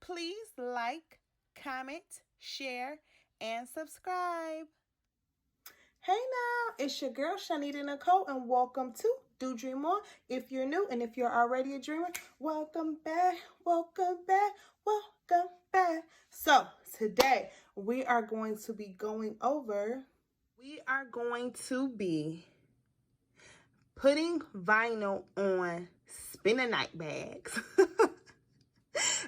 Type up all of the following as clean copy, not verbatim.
Please like, comment, share, and subscribe. Hey now, it's your girl ChonitaNicole, and welcome to Do Dream On. If you're new and if you're already a dreamer, welcome back, welcome back, welcome back. So today we are going to be putting vinyl on Spinnanight bags.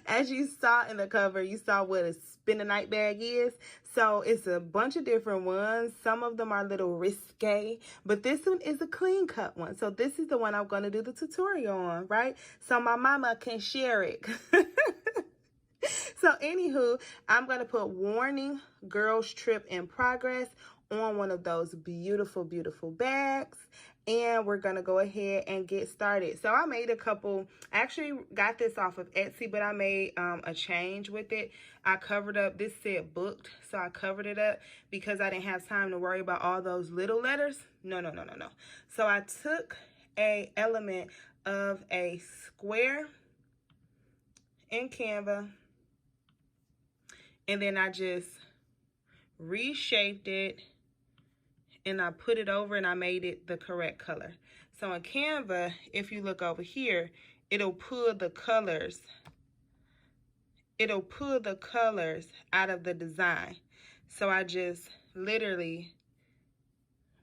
As you saw in the cover, you saw what a Spinnanight bag is. So it's a bunch of different ones. Some of them are a little risque, but this one is a clean cut one. So this is the one I'm going to do the tutorial on, right? So my mama can share it. So anywho, I'm going to put warning, girls trip in progress on one of those beautiful, beautiful bags. And we're going to go ahead and get started. So I made a couple, I actually got this off of Etsy, but I made a change with it. I covered up, this said booked, so I covered it up because I didn't have time to worry about all those little letters. No. So I took a element of a square in Canva, and then I just reshaped it, and I put it over and I made it the correct color. So in Canva, if you look over here, it'll pull the colors. It'll pull the colors out of the design. So I just literally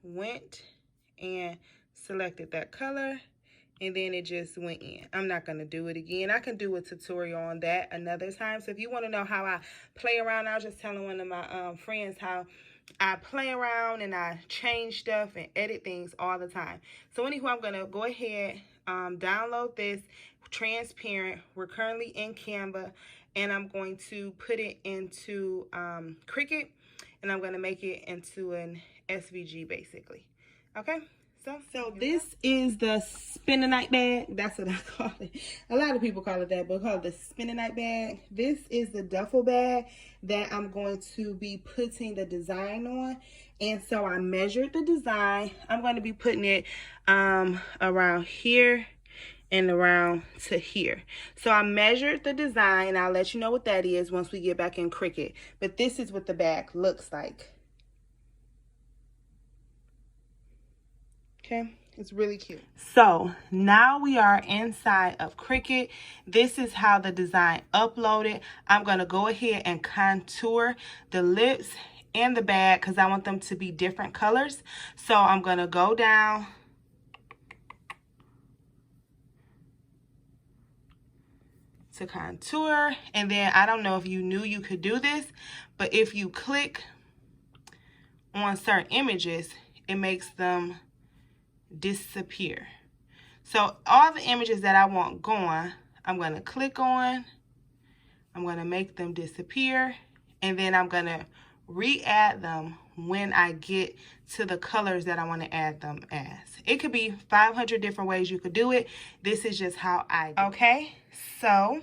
went and selected that color, and then it just went in. I'm not going to do it again. I can do a tutorial on that another time. So if you want to know how I play around, I was just telling one of my friends how I play around and I change stuff and edit things all the time. So anywho, I'm going to go ahead, download this transparent. We're currently in Canva, and I'm going to put it into Cricut, and I'm going to make it into an SVG basically. Okay. So this is the Spinnanight bag. That's what I call it. A lot of people call it that, but call it the Spinnanight bag. This is the duffel bag that I'm going to be putting the design on. And so I measured the design. I'm going to be putting it around here and around to here. So I measured the design. I'll let you know what that is once we get back in Cricut. But this is what the bag looks like. Okay, it's really cute. So now we are inside of Cricut. This is how the design uploaded. I'm going to go ahead and contour the lips and the bag because I want them to be different colors. So I'm going to go down to contour, and then I don't know if you knew you could do this, but if you click on certain images, it makes them disappear. So all the images that I want going, I'm going to click on, I'm going to make them disappear, and then I'm going to re-add them when I get to the colors that I want to add them as. It could be 500 different ways you could do it. This is just how I do it. Okay, so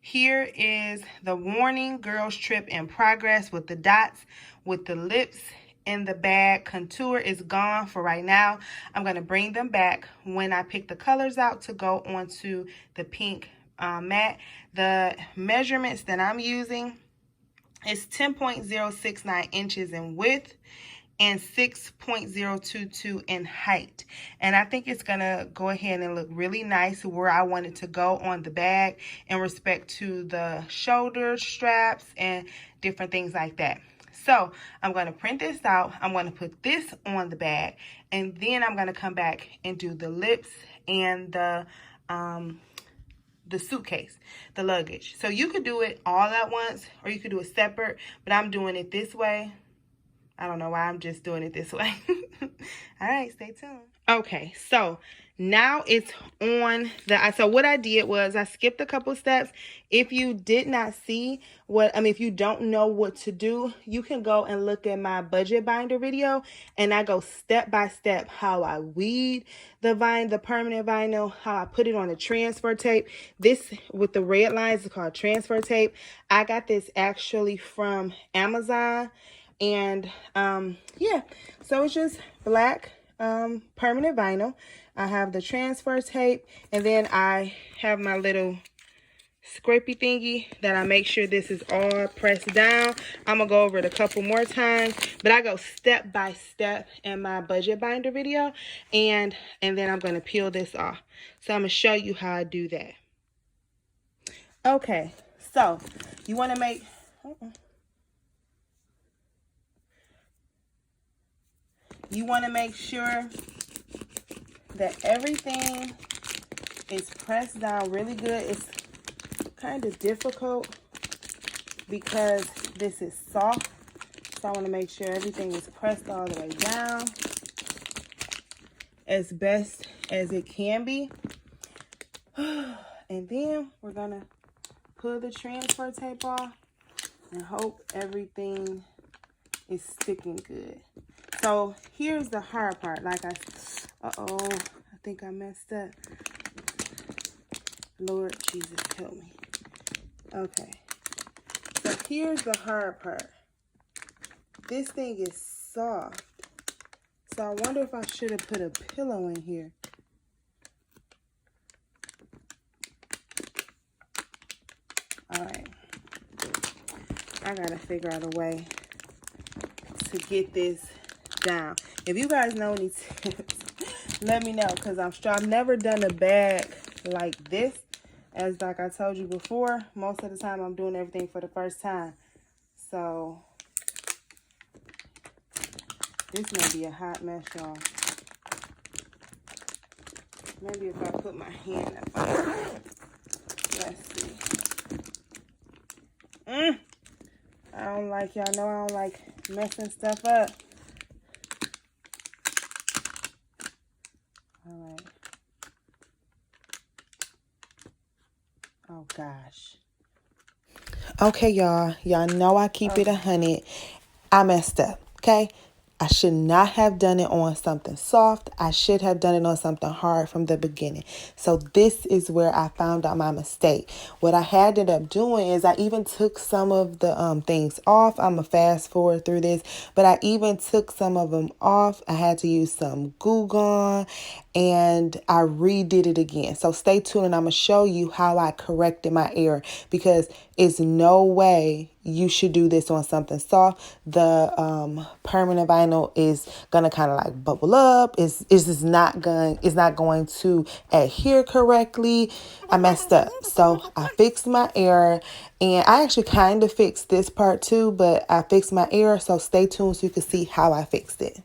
here is the warning, girls trip in progress with the dots, with the lips in the bag. Contour is gone for right now. I'm going to bring them back when I pick the colors out to go onto the pink matte. The measurements that I'm using is 10.069 inches in width and 6.022 in height. And I think it's going to go ahead and look really nice where I want it to go on the bag in respect to the shoulder straps and different things like that. So I'm going to print this out. I'm going to put this on the bag, and then I'm going to come back and do the lips and the suitcase, the luggage. So you could do it all at once, or you could do it separate, but I'm doing it this way. I don't know why, I'm just doing it this way. All right, stay tuned. Okay, so now it's on the, so what I did was I skipped a couple steps. If you did not see if you don't know what to do, you can go and look at my budget binder video, and I go step by step how I weed the permanent vinyl, how I put it on the transfer tape. This with the red lines is called transfer tape. I got this actually from Amazon, and yeah, so it's just black permanent vinyl. I have the transfer tape, and then I have my little scrapey thingy that I make sure this is all pressed down. I'm gonna go over it a couple more times, but I go step by step in my budget binder video, and then I'm gonna peel this off. So I'm gonna show you how I do that. Okay, so you want to make sure that everything is pressed down really good. It's kind of difficult because this is soft, so I want to make sure everything is pressed all the way down as best as it can be. And then we're gonna pull the transfer tape off and hope everything is sticking good. So here's the hard part. Like I think I messed up. Lord Jesus, help me. Okay. So here's the hard part. This thing is soft. So I wonder if I should have put a pillow in here. Alright. I gotta figure out a way to get this down. If you guys know any tips, let me know, because I've never done a bag like this. As like I told you before, most of the time I'm doing everything for the first time. So this may be a hot mess, y'all. Maybe if I put my hand up on it. Let's see. I don't like, y'all know I don't like messing stuff up. All right. Oh gosh. Okay, y'all. Y'all know I keep it 100. I messed up, okay? I should not have done it on something soft. I should have done it on something hard from the beginning. So this is where I found out my mistake. What I had ended up doing is I even took some of the things off. I'm going to fast forward through this. But I even took some of them off. I had to use some glue gun and I redid it again. So stay tuned and I'm going to show you how I corrected my error, because it's no way you should do this on something soft. The permanent vinyl is gonna kind of like bubble up. It's not going to adhere correctly. I messed up, so I fixed my error, and I actually kind of fixed this part too, but I fixed my error. So stay tuned so you can see how I fixed it.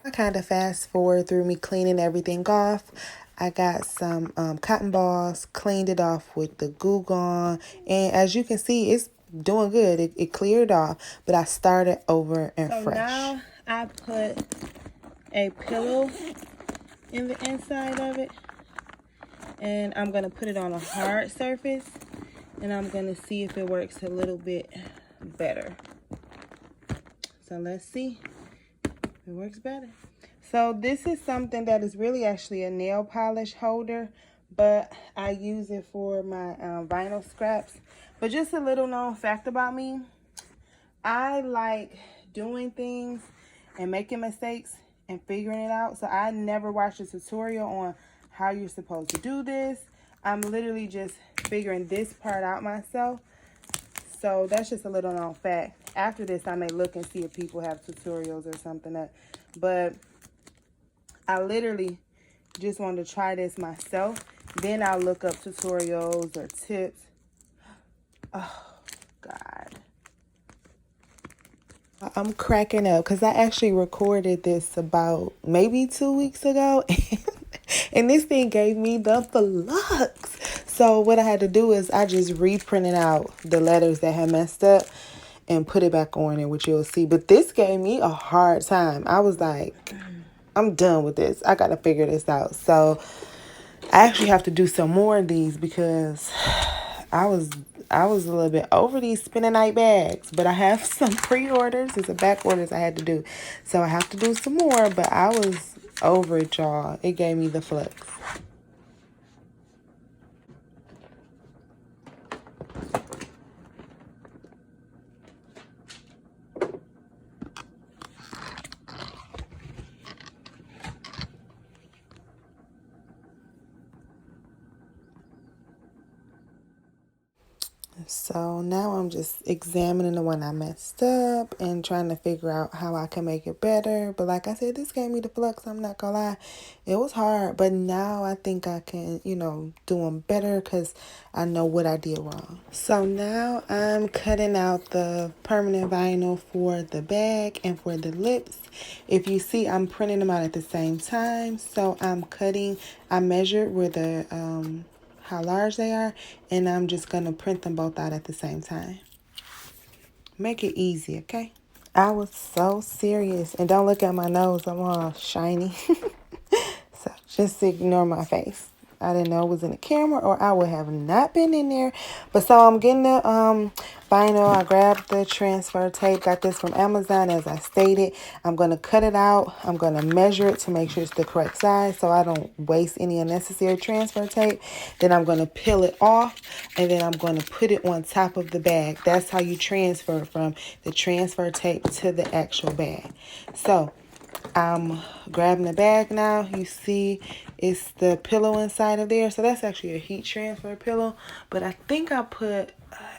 I kind of fast forward through me cleaning everything off. I got some cotton balls, cleaned it off with the glue gun, and as you can see, it's doing good. It cleared off, but I started over and fresh. So now I put a pillow in the inside of it, and I'm going to put it on a hard surface, and I'm going to see if it works a little bit better. So let's see. It works better. So this is something that is really actually a nail polish holder, but I use it for my vinyl scraps. But just a little known fact about me, I like doing things and making mistakes and figuring it out. So I never watched a tutorial on how you're supposed to do this. I'm literally just figuring this part out myself. So that's just a little known fact. After this, I may look and see if people have tutorials or something. But I literally just wanted to try this myself. Then I'll look up tutorials or tips. Oh, God. I'm cracking up because I actually recorded this about maybe 2 weeks ago. And this thing gave me the flux. So what I had to do is I just reprinted out the letters that had messed up and put it back on it, which you'll see. But this gave me a hard time. I was like, I'm done with this. I got to figure this out. So I actually have to do some more of these because I was a little bit over these Spinnanight bags, but I have some pre-orders. It's a back orders I had to do. So I have to do some more, but I was over it, y'all. It gave me the flux. So now I'm just examining the one I messed up and trying to figure out how I can make it better. But like I said, this gave me the flux. I'm not gonna lie. It was hard, but now I think I can, do them better because I know what I did wrong. So now I'm cutting out the permanent vinyl for the bag and for the lips. If you see, I'm printing them out at the same time. So I measured where how large they are, and I'm just gonna print them both out at the same time. Make it easy, okay? I was so serious, and don't look at my nose, I'm all shiny. So just ignore my face. I didn't know it was in the camera, or I would have not been in there. But so I'm getting the vinyl. I grabbed the transfer tape. Got this from Amazon, as I stated. I'm going to cut it out. I'm going to measure it to make sure it's the correct size so I don't waste any unnecessary transfer tape. Then I'm going to peel it off, and then I'm going to put it on top of the bag. That's how you transfer from the transfer tape to the actual bag. So I'm grabbing the bag now. You see it's the pillow inside of there. So that's actually a heat transfer pillow. But I think I put,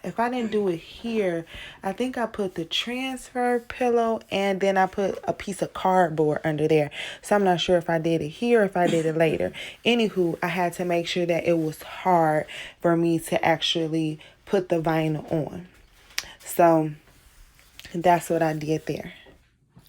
if I didn't do it here, I think I put the transfer pillow and then I put a piece of cardboard under there. So I'm not sure if I did it here or if I did it later. Anywho, I had to make sure that it was hard for me to actually put the vinyl on. So that's what I did there.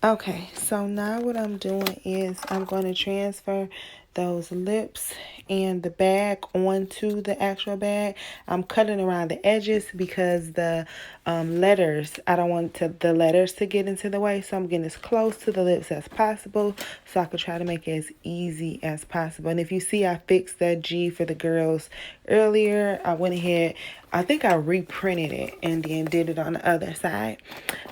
Okay, so now what I'm doing is I'm going to transfer those lips and the bag onto the actual bag. I'm cutting around the edges because the letters, I don't want the letters to get into the way, so I'm getting as close to the lips as possible so I could try to make it as easy as possible. And if you see, I fixed that G for the girls earlier. I went ahead, I think I reprinted it and then did it on the other side.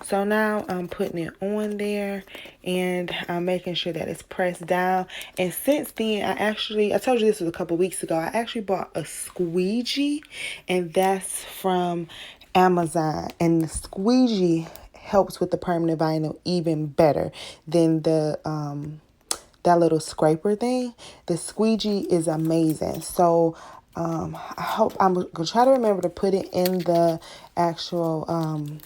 So now I'm putting it on there and I'm making sure that it's pressed down. And since then, I told you this was a couple weeks ago, I actually bought a squeegee, and that's from Amazon. And the squeegee helps with the permanent vinyl even better than the that little scraper thing. The squeegee is amazing. So I hope I'm gonna try to remember to put it in the actual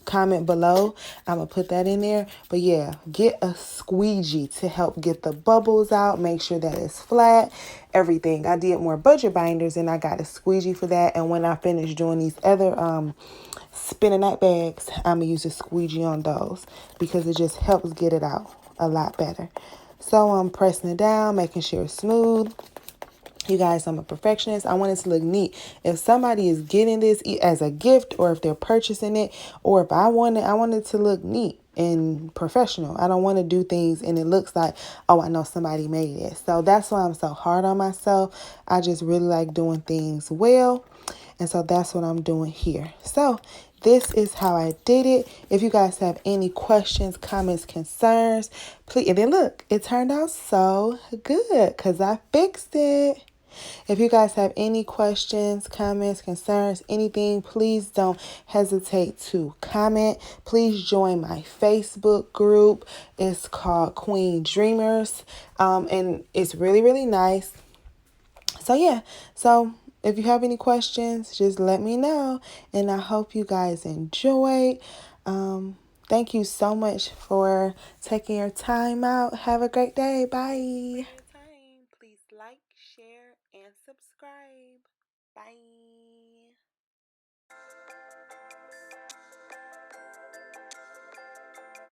comment below. I'm gonna put that in there. But yeah, get a squeegee to help get the bubbles out, make sure that it's flat, everything. I did more budget binders and I got a squeegee for that. And when I finish doing these other Spinnanight bags, I'm gonna use a squeegee on those because it just helps get it out a lot better. So I'm pressing it down, making sure it's smooth. You guys, I'm a perfectionist. I want it to look neat. If somebody is getting this as a gift, or if they're purchasing it, or if I want it to look neat and professional. I don't want to do things and it looks like, oh, I know somebody made it. So that's why I'm so hard on myself. I just really like doing things well. And so that's what I'm doing here. So this is how I did it. If you guys have any questions, comments, concerns, please. And then look, it turned out so good because I fixed it. If you guys have any questions, comments, concerns, anything, please don't hesitate to comment. Please join my Facebook group. It's called Queen Dreamers. And it's really, really nice. So yeah, so if you have any questions, just let me know. And I hope you guys enjoyed. Thank you so much for taking your time out. Have a great day. Bye. Please like, share, and subscribe.